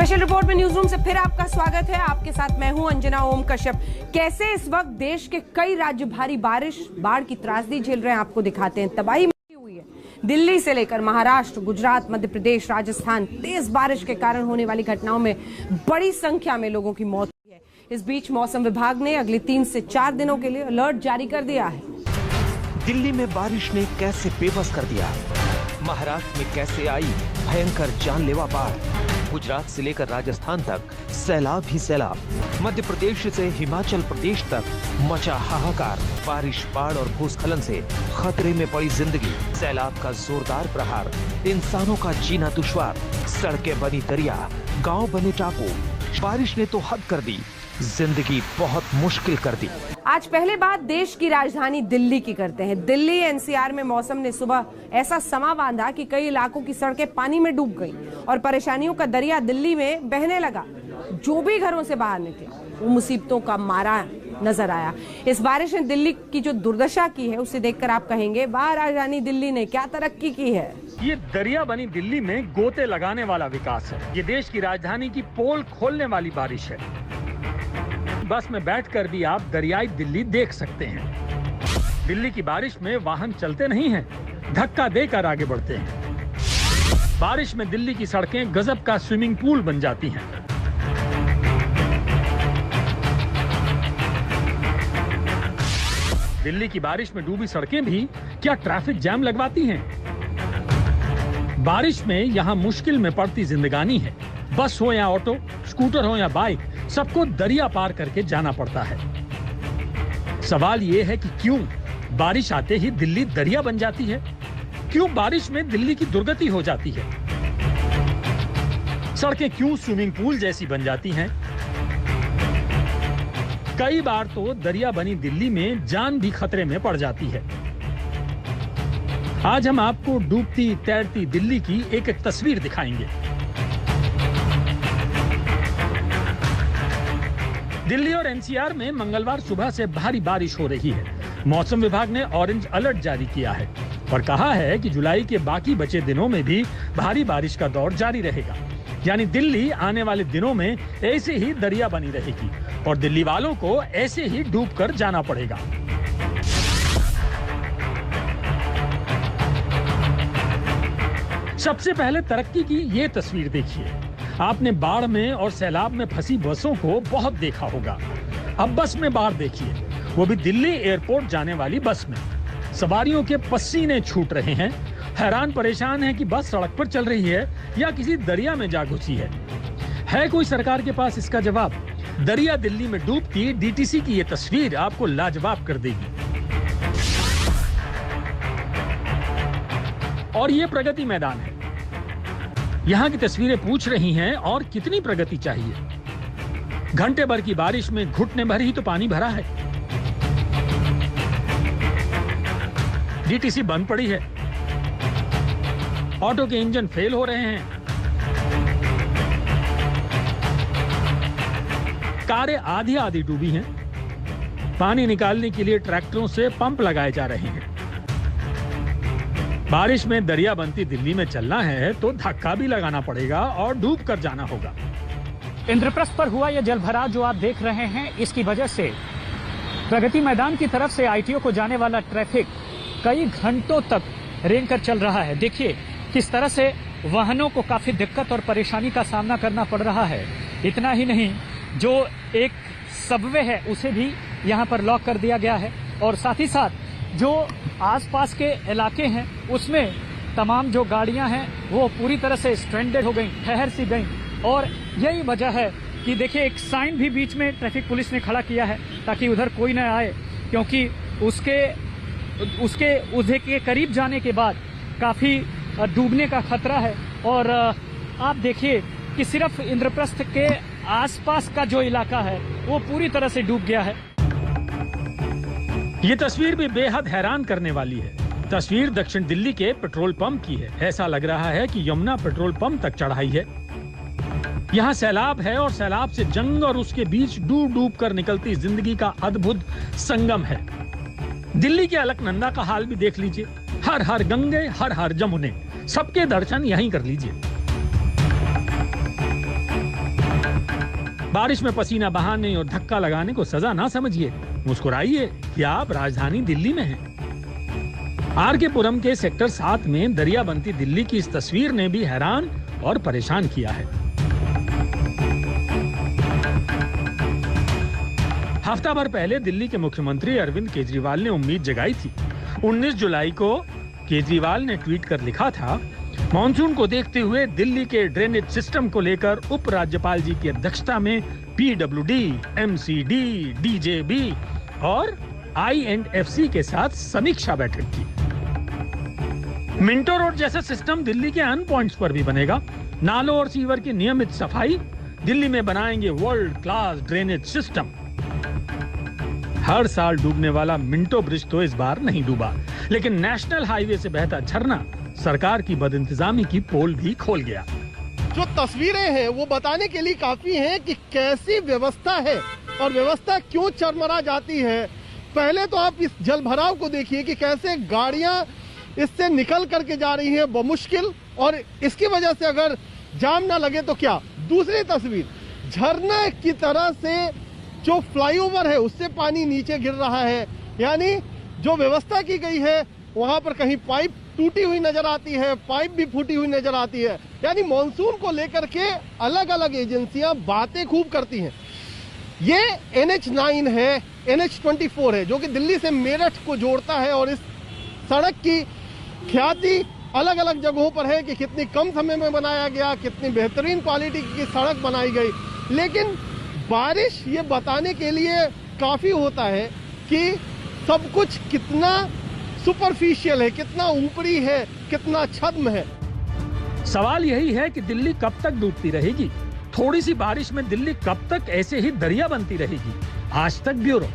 Special report में news room से फिर आपका स्वागत है। आपके साथ मैं हूं अंजना ओम कश्यप। कैसे इस वक्त देश के कई राज्य भारी बारिश बाढ़ की त्रासदी झेल रहे हैं, आपको दिखाते हैं। तबाही मची हुई है। दिल्ली से लेकर महाराष्ट्र, गुजरात, मध्य प्रदेश, राजस्थान, तेज बारिश के कारण होने वाली घटनाओं में बड़ी संख्या में लोगों की मौत हुई है। इस बीच मौसम विभाग ने अगले 3 से 4 दिनों के लिए अलर्ट जारी कर दिया है। दिल्ली में बारिश ने कैसे बेबस कर दिया, महाराष्ट्र में कैसे आई भयंकर जानलेवा बाढ़, गुजरात से लेकर राजस्थान तक सैलाब ही सैलाब, मध्य प्रदेश से हिमाचल प्रदेश तक मचा हाहाकार। बारिश, बाढ़ और भूस्खलन से खतरे में पड़ी जिंदगी, सैलाब का जोरदार प्रहार, इंसानों का जीना दुश्वार, सड़कें बनी दरिया, गांव बने टापू। बारिश ने तो हद कर दी, जिंदगी बहुत मुश्किल कर दी। आज पहले बात देश की राजधानी दिल्ली की करते हैं। दिल्ली एनसीआर में मौसम ने सुबह ऐसा समा बांधा कि कई इलाकों की सड़कें पानी में डूब गईं और परेशानियों का दरिया दिल्ली में बहने लगा। जो भी घरों से बाहर निकला वो मुसीबतों का मारा नजर आया। इस बारिश ने दिल्ली की जो दुर्दशा की है उसे देखकर आप कहेंगे, वाह राजधानी दिल्ली ने क्या तरक्की की है। ये दरिया बनी दिल्ली में गोते लगाने वाला विकास है। ये देश की राजधानी की पोल खोलने वाली बारिश है। बस में बैठकर भी आप दरियाई दिल्ली देख सकते हैं। दिल्ली की बारिश में वाहन चलते नहीं हैं, धक्का देकर आगे बढ़ते हैं। बारिश में दिल्ली की सड़कें गजब का स्विमिंग पूल बन जाती हैं। दिल्ली की बारिश में डूबी सड़कें भी क्या ट्रैफिक जैम लगवाती हैं? बारिश में यहाँ मुश्किल में पड़ती जिंदगानी है। बस हो या ऑटो, स्कूटर हो या बाइक, सबको दरिया पार करके जाना पड़ता है। सवाल ये है कि क्यों बारिश आते ही दिल्ली दरिया बन जाती है? क्यों बारिश में दिल्ली की दुर्गति हो जाती है? सड़कें क्यों स्विमिंग पूल जैसी बन जाती हैं? कई बार तो दरिया बनी दिल्ली में जान भी खतरे में पड़ जाती है। आज हम आपको डूबती तैरती दिल्ली की एक एक तस्वीर दिखाएंगे। दिल्ली और एनसीआर में मंगलवार सुबह से भारी बारिश हो रही है। मौसम विभाग ने ऑरेंज अलर्ट जारी किया है और कहा है कि जुलाई के बाकी बचे दिनों में भी भारी बारिश का दौर जारी रहेगा। यानी दिल्ली आने वाले दिनों में ऐसे ही दरिया बनी रहेगी और दिल्ली वालों को ऐसे ही डूबकर जाना पड़ेगा। सबसे पहले तरक्की की ये तस्वीर देखिए। आपने बाढ़ में और सैलाब में फंसी बसों को बहुत देखा होगा। अब बस में बाढ़ देखिए, वो भी दिल्ली एयरपोर्ट जाने वाली बस में। सवारियों के पसीने छूट रहे हैं, हैरान परेशान है कि बस सड़क पर चल रही है या किसी दरिया में जा घुसी है कोई सरकार के पास इसका जवाब? दरिया दिल्ली में डूबती डीटीसी की ये तस्वीर आपको लाजवाब कर देगी। और ये प्रगति मैदान है। यहाँ की तस्वीरें पूछ रही हैं और कितनी प्रगति चाहिए। घंटे भर की बारिश में घुटने भर ही तो पानी भरा है। डीटीसी बंद पड़ी है, ऑटो के इंजन फेल हो रहे हैं, कारें आधी आधी डूबी हैं, पानी निकालने के लिए ट्रैक्टरों से पंप लगाए जा रहे हैं। बारिश में दरिया बनती दिल्ली में चलना है तो धक्का भी लगाना पड़ेगा और डूब कर जाना होगा। इंद्रप्रस्थ पर हुआ यह जलभराव जो आप देख रहे हैं, इसकी वजह से प्रगति मैदान की तरफ से आईटीओ को जाने वाला ट्रैफिक कई घंटों तक रेंग कर चल रहा है। देखिए किस तरह से वाहनों को काफी दिक्कत और परेशानी का सामना करना पड़ रहा है। इतना ही नहीं, जो एक सबवे है उसे भी यहाँ पर लॉक कर दिया गया है और साथ ही साथ जो आसपास के इलाके हैं उसमें तमाम जो गाड़ियां हैं वो पूरी तरह से स्ट्रैंडेड हो गई, ठहर सी गई। और यही वजह है कि देखिए एक साइन भी बीच में ट्रैफिक पुलिस ने खड़ा किया है ताकि उधर कोई न आए, क्योंकि उसके के करीब जाने के बाद काफी डूबने का खतरा है। और आप देखिए कि सिर्फ इंद्रप्रस्थ के आसपास का जो इलाका है वो पूरी तरह से डूब गया है। ये तस्वीर भी बेहद हैरान करने वाली है। तस्वीर दक्षिण दिल्ली के पेट्रोल पंप की है। ऐसा लग रहा है कि यमुना पेट्रोल पंप तक चढ़ाई है। यहाँ सैलाब है और सैलाब से जंग और उसके बीच डूब डूब कर निकलती जिंदगी का अद्भुत संगम है। दिल्ली के अलकनंदा का हाल भी देख लीजिए। हर हर गंगे हर हर जमुने, सबके दर्शन यहीं कर लीजिए। बारिश में पसीना बहाने और धक्का लगाने को सजा ना समझिए, मुस्कुराइए कि आप राजधानी दिल्ली में हैं। आर.के. पुरम के सेक्टर 7 में दरिया बनती दिल्ली की इस तस्वीर ने भी हैरान और परेशान किया है। हफ्ता भर पहले दिल्ली के मुख्यमंत्री अरविंद केजरीवाल ने उम्मीद जगाई थी। 19 जुलाई को केजरीवाल ने ट्वीट कर लिखा था, मॉनसून को देखते हुए दिल्ली के ड्रेनेज सिस्टम को लेकर उपराज्यपाल जी की अध्यक्षता में पीडब्ल्यूडी, एमसीडी, डीजेबी और आईएंडएफसी के साथ समीक्षा बैठक की। मिंटो रोड जैसा सिस्टम दिल्ली के अन्य पॉइंट्स पर भी बनेगा। नालों और सीवर की नियमित सफाई, दिल्ली में बनाएंगे वर्ल्ड क्लास ड्रेनेज सिस्टम। हर साल डूबने वाला मिंटो ब्रिज तो इस बार नहीं डूबा, लेकिन नेशनल हाईवे से बहता झरना सरकार की बदइंतजामी की पोल भी खोल गया। जो तस्वीरें हैं वो बताने के लिए काफी हैं कि कैसी व्यवस्था है और व्यवस्था क्यों चरमरा जाती है। पहले तो आप इस जल भराव को देखिए कि कैसे गाड़ियां इससे निकल करके जा रही हैं बमुश्किल, और इसकी वजह से अगर जाम ना लगे तो क्या। दूसरी तस्वीर, झरना की तरह से जो फ्लाईओवर है उससे पानी नीचे गिर रहा है, यानी जो व्यवस्था की गई है वहां पर कहीं पाइप टूटी हुई नजर आती है, पाइप भी फूटी हुई नजर आती है। यानी मॉनसून को लेकर के अलग अलग एजेंसियां बातें खूब करती हैं। ये NH9 है, NH24 है, जो कि दिल्ली से मेरठ को जोड़ता है, और इस सड़क की ख्याति अलग अलग जगहों पर है कि कितनी कम समय में बनाया गया, कितनी बेहतरीन क्वालिटी की सड़क बनाई गई। लेकिन बारिश ये बताने के लिए काफी होता है कि सब कुछ कितना सुपरफिशियल है, कितना ऊपरी है, कितना छद्म है। सवाल यही है कि दिल्ली कब तक डूबती रहेगी? थोड़ी सी बारिश में दिल्ली कब तक ऐसे ही दरिया बनती रहेगी? आज तक ब्यूरो।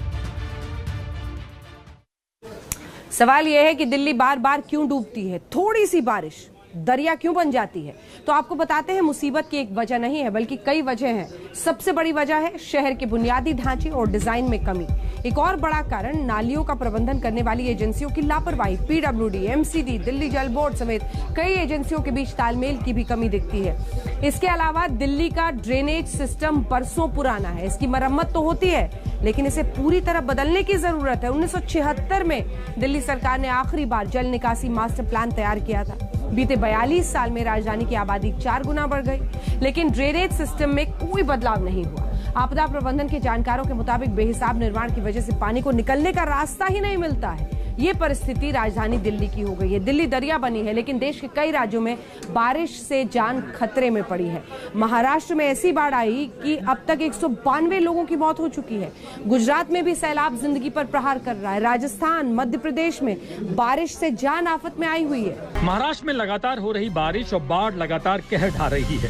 सवाल यह है कि दिल्ली बार बार क्यों डूबती है? थोड़ी सी बारिश दरिया क्यों बन जाती है? तो आपको बताते हैं, मुसीबत की एक वजह नहीं है बल्कि कई वजह हैं। सबसे बड़ी वजह है शहर के बुनियादी ढांचे और डिजाइन में कमी। एक और बड़ा कारण नालियों का प्रबंधन करने वाली एजेंसियों की लापरवाही। पीडब्ल्यूडी, एमसीडी, दिल्ली जल बोर्ड समेत कई एजेंसियों के बीच तालमेल की भी कमी दिखती है। इसके अलावा दिल्ली का ड्रेनेज सिस्टम बरसों पुराना है। इसकी मरम्मत तो होती है लेकिन इसे पूरी तरह बदलने की जरूरत है। 1976 में दिल्ली सरकार ने आखिरी बार जल निकासी मास्टर प्लान तैयार किया था। बीते 42 साल में राजधानी की आबादी 4 गुना बढ़ गई, लेकिन ड्रेनेज सिस्टम में कोई बदलाव नहीं हुआ। आपदा प्रबंधन के जानकारों के मुताबिक बेहिसाब निर्माण की वजह से पानी को निकलने का रास्ता ही नहीं मिलता है। ये परिस्थिति राजधानी दिल्ली की हो गई है। दिल्ली दरिया बनी है, लेकिन देश के कई राज्यों में बारिश से जान खतरे में पड़ी है। महाराष्ट्र में ऐसी बाढ़ आई कि अब तक 192 लोगों की मौत हो चुकी है। गुजरात में भी सैलाब जिंदगी पर प्रहार कर रहा है। राजस्थान, मध्य प्रदेश में बारिश से जान आफत में आई हुई है। महाराष्ट्र में लगातार हो रही बारिश और बाढ़ लगातार कहर ढा रही है।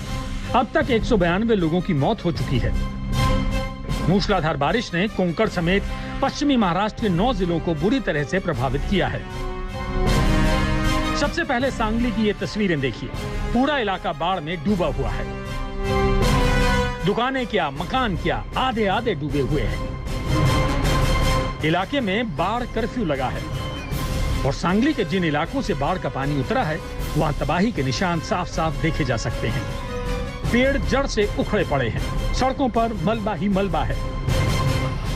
अब तक 192 लोगों की मौत हो चुकी है। मूसलाधार बारिश ने कोंकण समेत पश्चिमी महाराष्ट्र के 9 जिलों को बुरी तरह से प्रभावित किया है। सबसे पहले सांगली की ये तस्वीरें देखिए। पूरा इलाका बाढ़ में डूबा हुआ है। दुकानें क्या, मकान क्या, आधे आधे डूबे हुए हैं। इलाके में बाढ़ कर्फ्यू लगा है और सांगली के जिन इलाकों से बाढ़ का पानी उतरा है वहां तबाही के निशान साफ साफ देखे जा सकते हैं। पेड़ जड़ से उखड़े पड़े हैं। सड़कों पर मलबा ही मलबा है।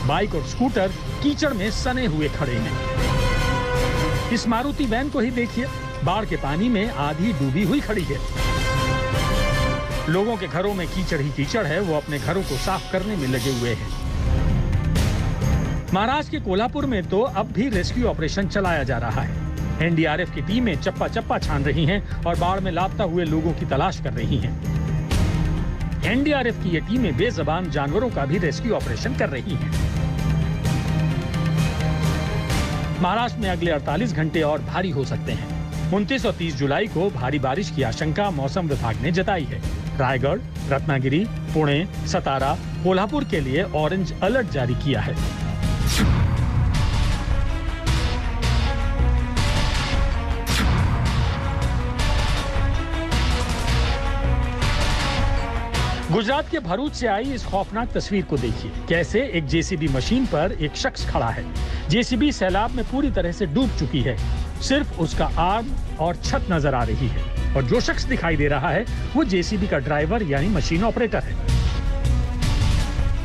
बाइक और स्कूटर कीचड़ में सने हुए खड़े हैं। इस मारुति वैन को ही देखिए, बाढ़ के पानी में आधी डूबी हुई खड़ी है। लोगों के घरों में कीचड़ ही कीचड़ है, वो अपने घरों को साफ करने में लगे हुए हैं। महाराष्ट्र के कोल्हापुर में तो अब भी रेस्क्यू ऑपरेशन चलाया जा रहा है। एनडीआरएफ की टीमें चप्पा चप्पा छान रही हैं और बाढ़ में लापता हुए लोगों की तलाश कर रही हैं। एनडीआरएफ की ये टीमें बेज़बान जानवरों का भी रेस्क्यू ऑपरेशन कर रही हैं। महाराष्ट्र में अगले 48 घंटे और भारी हो सकते हैं। 29 और 30 जुलाई को भारी बारिश की आशंका मौसम विभाग ने जताई है। रायगढ़, रत्नागिरी, पुणे, सतारा, कोल्हापुर के लिए ऑरेंज अलर्ट जारी किया है। गुजरात के भरूच से आई इस खौफनाक तस्वीर को देखिए। कैसे एक जेसीबी मशीन पर एक शख्स खड़ा है। जेसीबी सैलाब में पूरी तरह से डूब चुकी है। सिर्फ उसका आर्म और छत नजर आ रही है और जो शख्स दिखाई दे रहा है वो जेसीबी का ड्राइवर यानी मशीन ऑपरेटर है।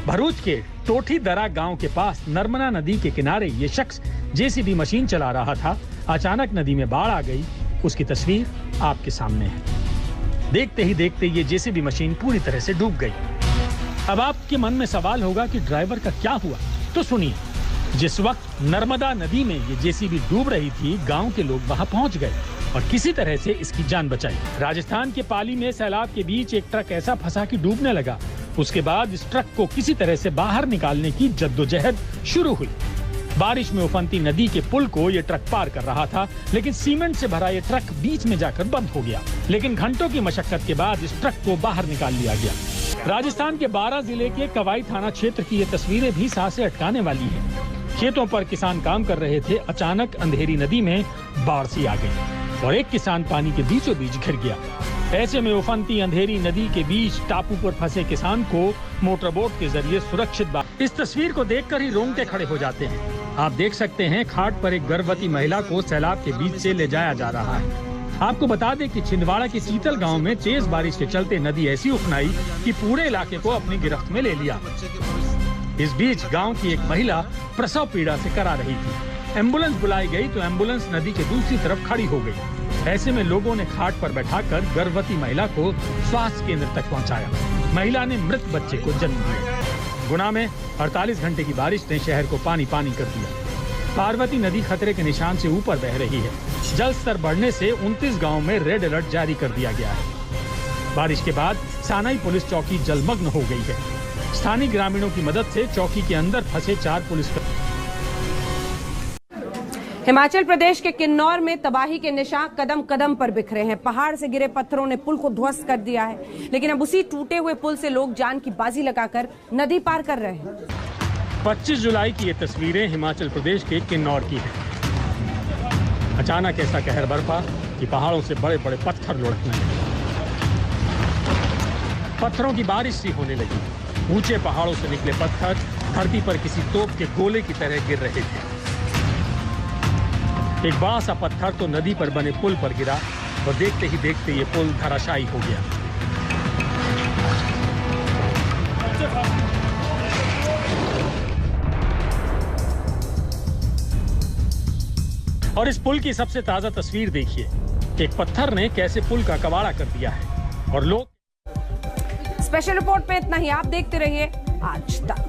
भरूच के टोठी दरा गांव के पास नर्मदा नदी के किनारे ये शख्स जेसीबी मशीन चला रहा था। अचानक नदी में बाढ़ आ गई। उसकी तस्वीर आपके सामने है। देखते ही देखते ये जेसीबी मशीन पूरी तरह से डूब गई। अब आपके मन में सवाल होगा कि ड्राइवर का क्या हुआ, तो सुनिए। जिस वक्त नर्मदा नदी में ये जेसीबी डूब रही थी, गांव के लोग वहां पहुंच गए और किसी तरह से इसकी जान बचाई। राजस्थान के पाली में सैलाब के बीच एक ट्रक ऐसा फंसा कि डूबने लगा। उसके बाद इस ट्रक को किसी तरह से बाहर निकालने की जद्दोजहद शुरू हुई। बारिश में उफनती नदी के पुल को ये ट्रक पार कर रहा था, लेकिन सीमेंट से भरा ये ट्रक बीच में जाकर बंद हो गया। लेकिन घंटों की मशक्कत के बाद इस ट्रक को बाहर निकाल लिया गया। राजस्थान के 12 जिले के कवाई थाना क्षेत्र की ये तस्वीरें भी सांसें अटकाने वाली है। खेतों पर किसान काम कर रहे थे। अचानक अंधेरी नदी में बाढ़ सी आ गई और एक किसान पानी के बीचों बीच घिर गया। ऐसे में उफनती अंधेरी नदी के बीच टापू पर फंसे किसान को मोटरबोट के जरिए सुरक्षित इस तस्वीर को देखकर ही रोंगटे खड़े हो जाते हैं। आप देख सकते हैं घाट पर एक गर्भवती महिला को सैलाब के बीच से ले जाया जा रहा है। आपको बता दें कि छिंदवाड़ा के चीतल गांव में तेज बारिश के चलते नदी ऐसी उफनाई कि पूरे इलाके को अपनी गिरफ्त में ले लिया। इस बीच गांव की एक महिला प्रसव पीड़ा से करा रही थी। एम्बुलेंस बुलाई गई तो एम्बुलेंस नदी के दूसरी तरफ खड़ी हो गई। ऐसे में लोगों ने घाट पर बैठाकर गर्भवती महिला को स्वास्थ्य केंद्र तक पहुंचाया। महिला ने मृत बच्चे को जन्म दिया। गुना में 48 घंटे की बारिश ने शहर को पानी पानी कर दिया। पार्वती नदी खतरे के निशान से ऊपर बह रही है। जल स्तर बढ़ने से 29 गाँव में रेड अलर्ट जारी कर दिया गया है। बारिश के बाद सानाई पुलिस चौकी जलमग्न हो गई है। स्थानीय ग्रामीणों की मदद से चौकी के अंदर फंसे 4 पुलिस। हिमाचल प्रदेश के किन्नौर में तबाही के निशान कदम कदम पर बिखरे हैं। पहाड़ से गिरे पत्थरों ने पुल को ध्वस्त कर दिया है, लेकिन अब उसी टूटे हुए पुल से लोग जान की बाजी लगाकर नदी पार कर रहे हैं। 25 जुलाई की ये तस्वीरें हिमाचल प्रदेश के किन्नौर की हैं। अचानक ऐसा कहर बरपा कि पहाड़ों से बड़े बड़े पत्थर लुढ़कने लगे। पत्थरों की बारिश सी होने लगी। ऊंचे पहाड़ों से निकले पत्थर धरती पर किसी तोप के गोले की तरह गिर रहे थे। एक बड़ा सा पत्थर तो नदी पर बने पुल पर गिरा और देखते ही देखते ये पुल धराशायी हो गया। और इस पुल की सबसे ताजा तस्वीर देखिए। एक पत्थर ने कैसे पुल का कबाड़ा कर दिया है। और लोग स्पेशल रिपोर्ट पे इतना ही। आप देखते रहिए आज तक।